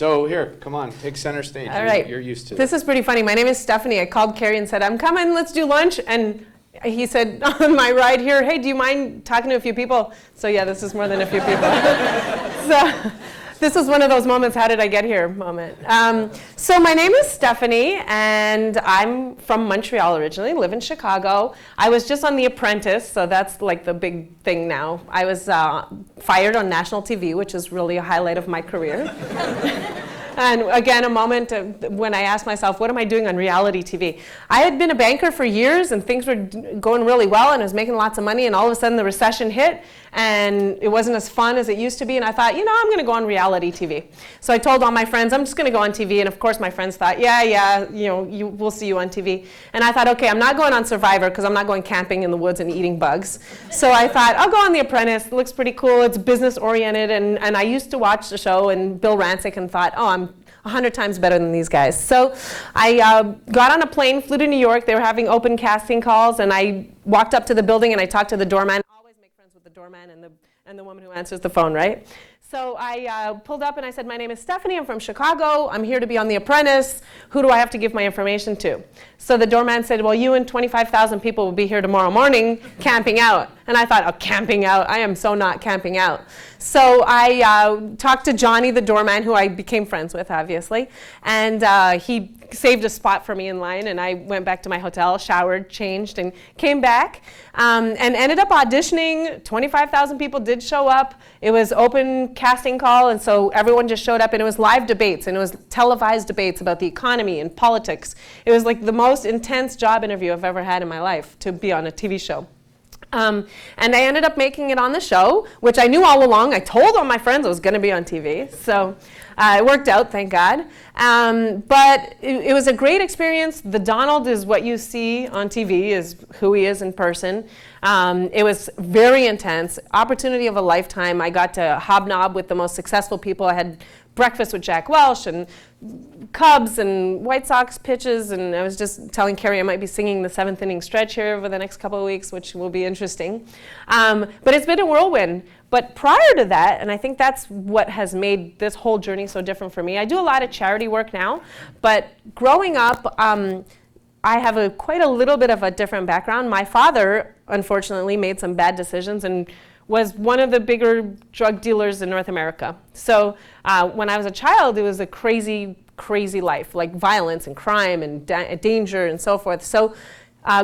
So here, come on, take center stage. All right. You're used to this. Is pretty funny. My name is Stephanie. I called Cary and said, I'm coming, let's do lunch. And he said on my ride here, hey, do you mind talking to a few people? So yeah, this is more than a few people. So this was one of those moments, how did I get here moment. So my name is Stephanie, and I'm from Montreal originally, live in Chicago. I was just on The Apprentice, so that's like the big thing now. I was fired on national TV, which is really a highlight of my career. And again, a moment when I asked myself, what am I doing on reality TV? I had been a banker for years, and things were going really well, and I was making lots of money, and all of a sudden the recession hit, and it wasn't as fun as it used to be, and I thought, I'm going to go on reality TV. So I told all my friends, I'm just going to go on TV, and of course my friends thought, yeah, we'll see you on TV. And I thought, okay, I'm not going on Survivor, because I'm not going camping in the woods and eating bugs. So I thought, I'll go on The Apprentice. It looks pretty cool. It's business-oriented, and I used to watch the show, and Bill Rancic, and thought, I'm 100 times better than these guys. So I got on a plane, flew to New York. They were having open casting calls, and I walked up to the building and I talked to the doorman. Always make friends with the doorman and the woman who answers the phone, right? So I pulled up and I said, my name is Stephanie, I'm from Chicago, I'm here to be on The Apprentice. Who do I have to give my information to? So the doorman said, well, you and 25,000 people will be here tomorrow morning camping out. And I thought, camping out? I am so not camping out. So I talked to Johnny, the doorman, who I became friends with, obviously. And he saved a spot for me in line, and I went back to my hotel, showered, changed, and came back, and ended up auditioning. 25,000 people did show up. It was open casting call, and so everyone just showed up, and it was live debates, and it was televised debates about the economy and politics. It was like the most intense job interview I've ever had in my life, to be on a TV show. And I ended up making it on the show, which I knew all along. I told all my friends I was going to be on TV. So it worked out, thank God. But it was a great experience. The Donald is what you see on TV, is who he is in person. It was very intense. Opportunity of a lifetime. I got to hobnob with the most successful people. I had breakfast with Jack Welch and Cubs and White Sox pitches, and I was just telling Cary I might be singing the 7th inning stretch here over the next couple of weeks, which will be interesting. But it's been a whirlwind. But prior to that, and I think that's what has made this whole journey so different for me, I do a lot of charity work now, but growing up, I have quite a little bit of a different background. My father, unfortunately, made some bad decisions and was one of the bigger drug dealers in North America. So when I was a child, it was a crazy, crazy life, like violence and crime and danger and so forth. So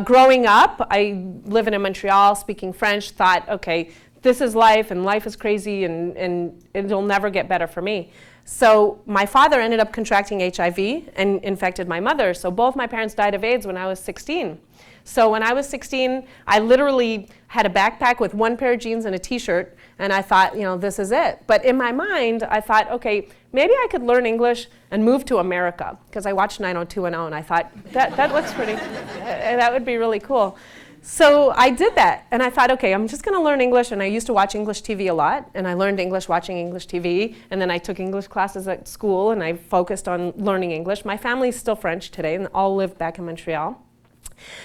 growing up, I living in Montreal, speaking French, thought, okay, this is life, and life is crazy, and it'll never get better for me. So my father ended up contracting HIV and infected my mother. So both my parents died of AIDS when I was 16. So when I was 16, I literally had a backpack with one pair of jeans and a t-shirt, and I thought, this is it. But in my mind, I thought, okay, maybe I could learn English and move to America, because I watched 90210, and I thought, that looks pretty, that would be really cool. So I did that, and I thought, okay, I'm just going to learn English, and I used to watch English TV a lot, and I learned English watching English TV, and then I took English classes at school, and I focused on learning English. My family's still French today, and all live back in Montreal.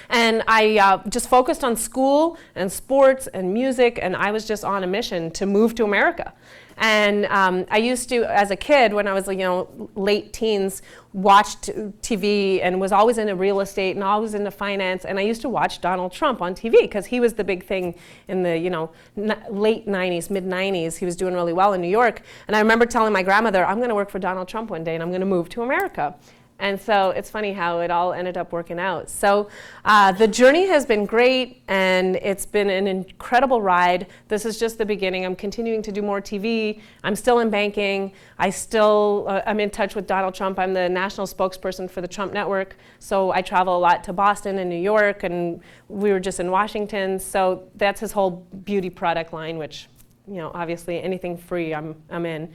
And I just focused on school and sports and music, and I was just on a mission to move to America. And I used to, as a kid, when I was late teens, watched TV and was always into real estate and always into finance. And I used to watch Donald Trump on TV because he was the big thing in the late 90s, mid 90s. He was doing really well in New York. And I remember telling my grandmother, I'm going to work for Donald Trump one day, and I'm going to move to America. And so it's funny how it all ended up working out. So the journey has been great, and it's been an incredible ride. This is just the beginning. I'm continuing to do more TV. I'm still in banking. I'm in touch with Donald Trump. I'm the national spokesperson for the Trump Network. So I travel a lot to Boston and New York, and we were just in Washington. So that's his whole beauty product line, which, obviously anything free, I'm in.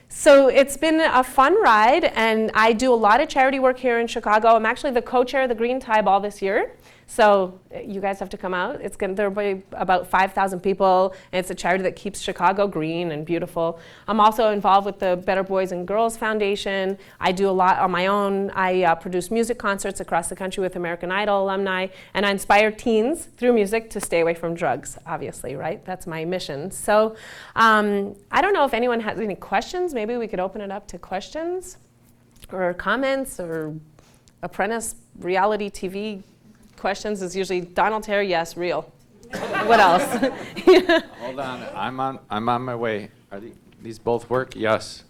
So it's been a fun ride, and I do a lot of charity work here in Chicago. I'm actually the co-chair of the Green Tie Ball this year. So you guys have to come out. There'll be about 5,000 people, and it's a charity that keeps Chicago green and beautiful. I'm also involved with the Better Boys and Girls Foundation. I do a lot on my own. I produce music concerts across the country with American Idol alumni, and I inspire teens through music to stay away from drugs, obviously, right? That's my mission. So I don't know if anyone has any questions. Maybe we could open it up to questions or comments or Apprentice reality TV questions is usually Donald Terry, yes, real. What else? Hold on, I'm on my way. Are these both work? Yes.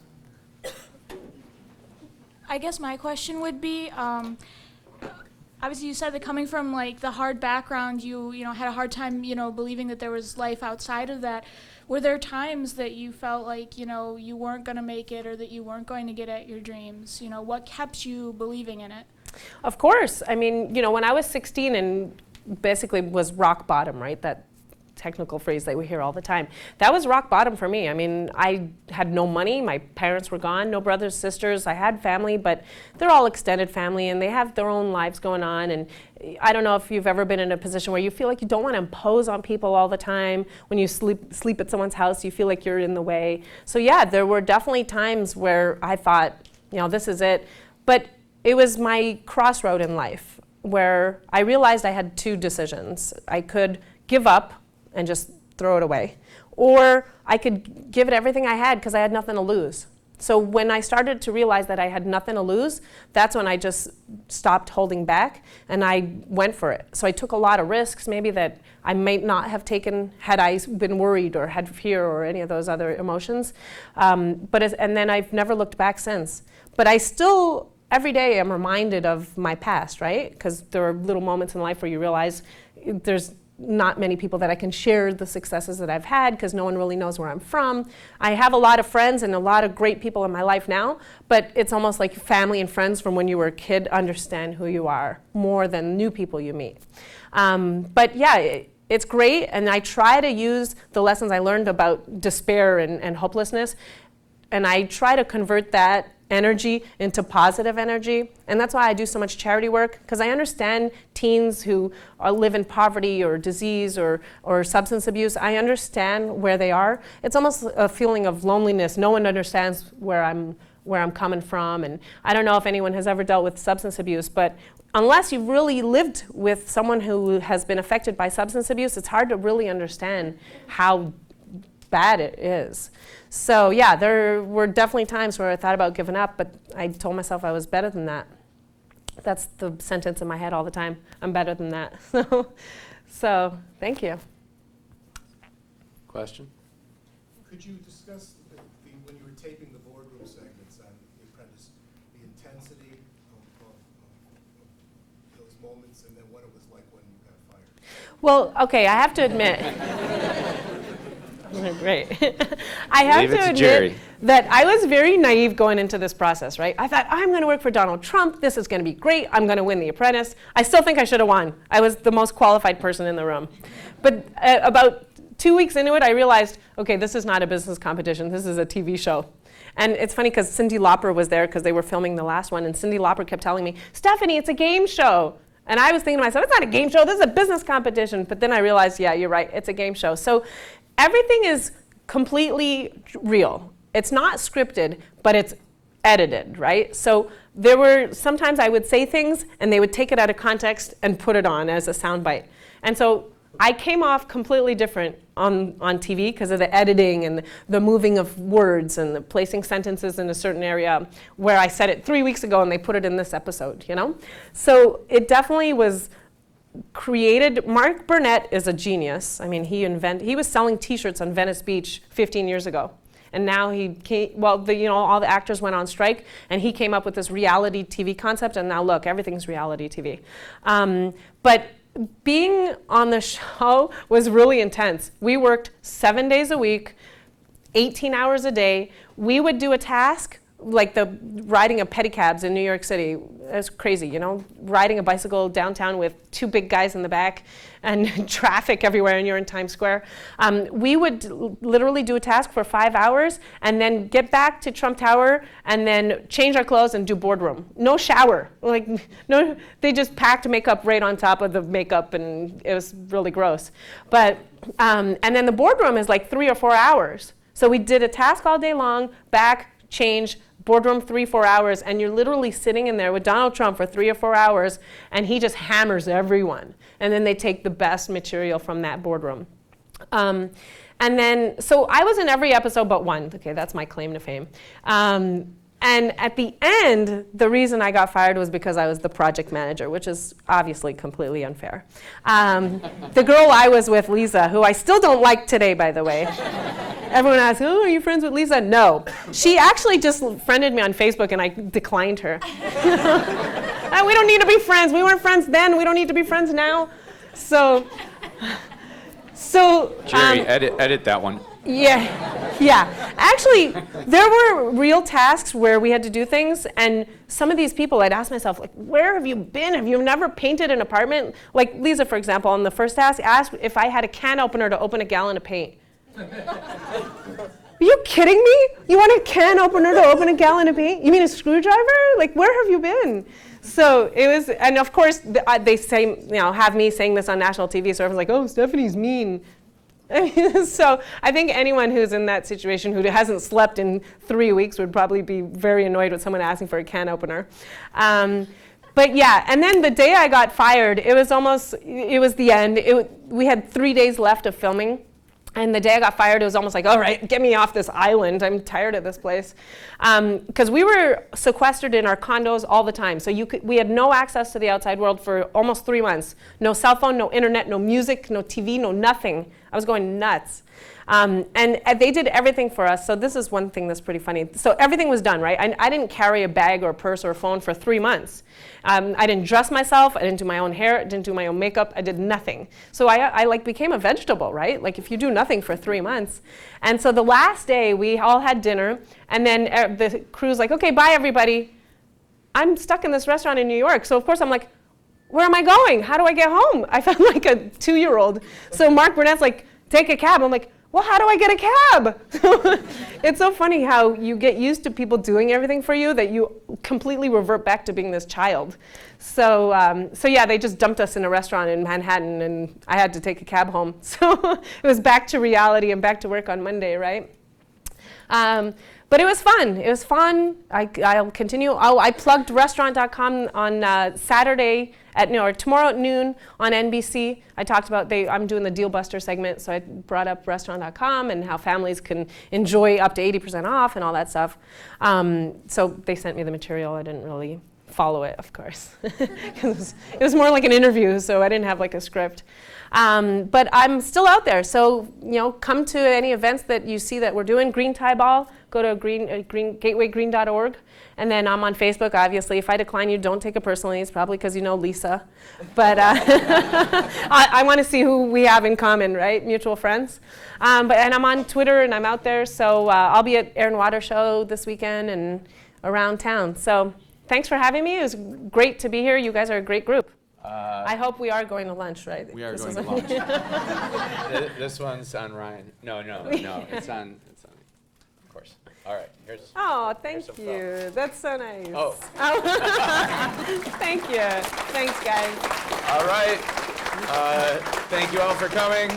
I guess my question would be, obviously you said that coming from like the hard background, you had a hard time, believing that there was life outside of that. Were there times that you felt like, you weren't going to make it or that you weren't going to get at your dreams? What kept you believing in it? Of course. I mean, when I was 16 and basically was rock bottom, right? That technical phrase that we hear all the time. That was rock bottom for me. I mean, I had no money. My parents were gone, no brothers, sisters. I had family, but they're all extended family and they have their own lives going on. And I don't know if you've ever been in a position where you feel like you don't want to impose on people all the time. When you sleep at someone's house, you feel like you're in the way. So yeah, there were definitely times where I thought, this is it. But it was my crossroad in life where I realized I had two decisions. I could give up and just throw it away, or I could give it everything I had because I had nothing to lose. So when I started to realize that I had nothing to lose, that's when I just stopped holding back and I went for it. So I took a lot of risks, maybe that I might not have taken had I been worried or had fear or any of those other emotions. And then I've never looked back since. But I still, every day I'm reminded of my past, right? Because there are little moments in life where you realize there's not many people that I can share the successes that I've had because no one really knows where I'm from. I have a lot of friends and a lot of great people in my life now, but it's almost like family and friends from when you were a kid understand who you are more than new people you meet. But yeah, it's great, and I try to use the lessons I learned about despair and hopelessness, and I try to convert that energy into positive energy. And that's why I do so much charity work, because I understand teens who live in poverty or disease or substance abuse. I understand where they are. It's almost a feeling of loneliness. No one understands where I'm coming from. And I don't know if anyone has ever dealt with substance abuse, but unless you've really lived with someone who has been affected by substance abuse, it's hard to really understand how bad it is. So yeah, there were definitely times where I thought about giving up, but I told myself I was better than that. That's the sentence in my head all the time. I'm better than that. So thank you. Question? Could you discuss when you were taping the boardroom segments on The Apprentice, the intensity of those moments and then what it was like when you got fired? Well, okay, I have to admit. Great. I have to admit that I was very naive going into this process, right? I thought, I'm going to work for Donald Trump. This is going to be great. I'm going to win The Apprentice. I still think I should have won. I was the most qualified person in the room. But about 2 weeks into it, I realized, okay, this is not a business competition. This is a TV show. And it's funny because Cyndi Lauper was there because they were filming the last one. And Cyndi Lauper kept telling me, Stephanie, it's a game show. And I was thinking to myself, it's not a game show. This is a business competition. But then I realized, yeah, you're right. It's a game show. So everything is completely real. It's not scripted, but it's edited, right? So there were sometimes I would say things and they would take it out of context and put it on as a soundbite. And so I came off completely different on TV because of the editing and the moving of words and the placing sentences in a certain area where I said it 3 weeks ago and they put it in this episode, So it definitely was created. Mark Burnett is a genius. I mean, he was selling T-shirts on Venice Beach 15 years ago, and now all the actors went on strike, and he came up with this reality TV concept, and now look, everything's reality TV. But being on the show was really intense. We worked 7 days a week, 18 hours a day. We would do a task like the riding of pedicabs in New York City. It's crazy, you know, riding a bicycle downtown with 2 big guys in the back and traffic everywhere and you're in Times Square. We would literally do a task for 5 hours and then get back to Trump Tower and then change our clothes and do boardroom. No shower. Like, no, they just packed makeup right on top of the makeup and it was really gross. But, and then the boardroom is like 3 or 4 hours. So we did a task all day long, back, change, boardroom 3-4 hours, and you're literally sitting in there with Donald Trump for 3 or 4 hours, and he just hammers everyone. And then they take the best material from that boardroom. And then, so I was in every episode but one. Okay, that's my claim to fame. And at the end, the reason I got fired was because I was the project manager, which is obviously completely unfair. The girl I was with, Lisa, who I still don't like today, by the way. Everyone asks, oh, are you friends with Lisa? No. She actually just friended me on Facebook and I declined her. We don't need to be friends. We weren't friends then. We don't need to be friends now. So Jerry, edit that one. Yeah. Actually, there were real tasks where we had to do things, and some of these people, I'd ask myself, like, where have you been? Have you never painted an apartment? Like Lisa, for example, on the first task, asked if I had a can opener to open a gallon of paint. Are you kidding me? You want a can opener to open a gallon of paint? You mean a screwdriver? Like, where have you been? So it was, and of course, they say, you know, have me saying this on national TV, so everyone's like, oh, Stephanie's mean. So I think anyone who's in that situation who hasn't slept in 3 weeks would probably be very annoyed with someone asking for a can opener. But yeah, and then the day I got fired, it was the end. We had 3 days left of filming. And the day I got fired, it was almost like, all right, get me off this island. I'm tired of this place. Because we were sequestered in our condos all the time. So we had no access to the outside world for almost 3 months. No cell phone, no internet, no music, no TV, no nothing. I was going nuts. And they did everything for us. So this is one thing that's pretty funny. So everything was done, right? I didn't carry a bag or a purse or a phone for 3 months. I didn't dress myself. I didn't do my own hair. I didn't do my own makeup. I did nothing. So I like became a vegetable, right? Like if you do nothing for 3 months. And so the last day we all had dinner, and then the crew's like, okay, bye everybody. I'm stuck in this restaurant in New York. So of course I'm like, where am I going? How do I get home? I felt like a 2-year-old. So Mark Burnett's like, take a cab. I'm like, well, how do I get a cab? It's so funny how you get used to people doing everything for you that you completely revert back to being this child. So yeah, they just dumped us in a restaurant in Manhattan, and I had to take a cab home. So it was back to reality and back to work on Monday, right? But it was fun. It was fun. I'll continue. Oh, I plugged restaurant.com on Saturday or tomorrow at noon on NBC. I talked about I'm doing the Deal Buster segment, so I brought up restaurant.com and how families can enjoy up to 80% off and all that stuff. So they sent me the material. I didn't really follow it, of course. It was more like an interview, so I didn't have like a script. But I'm still out there, so come to any events that you see that we're doing. Green Tie Ball, go to gatewaygreen.org, and then I'm on Facebook, obviously. If I decline you, don't take it personally. It's probably because you know Lisa. But I want to see who we have in common, right? Mutual friends. And I'm on Twitter, and I'm out there, so I'll be at Air and Water Show this weekend and around town. So thanks for having me. It was great to be here. You guys are a great group. I hope we are going to lunch, right? We are going to lunch. This one's on Ryan. No, it's on, of course. All right, here's. Oh, thank here's you. That's so nice. Oh. Thank you. Thanks, guys. All right. Thank you all for coming.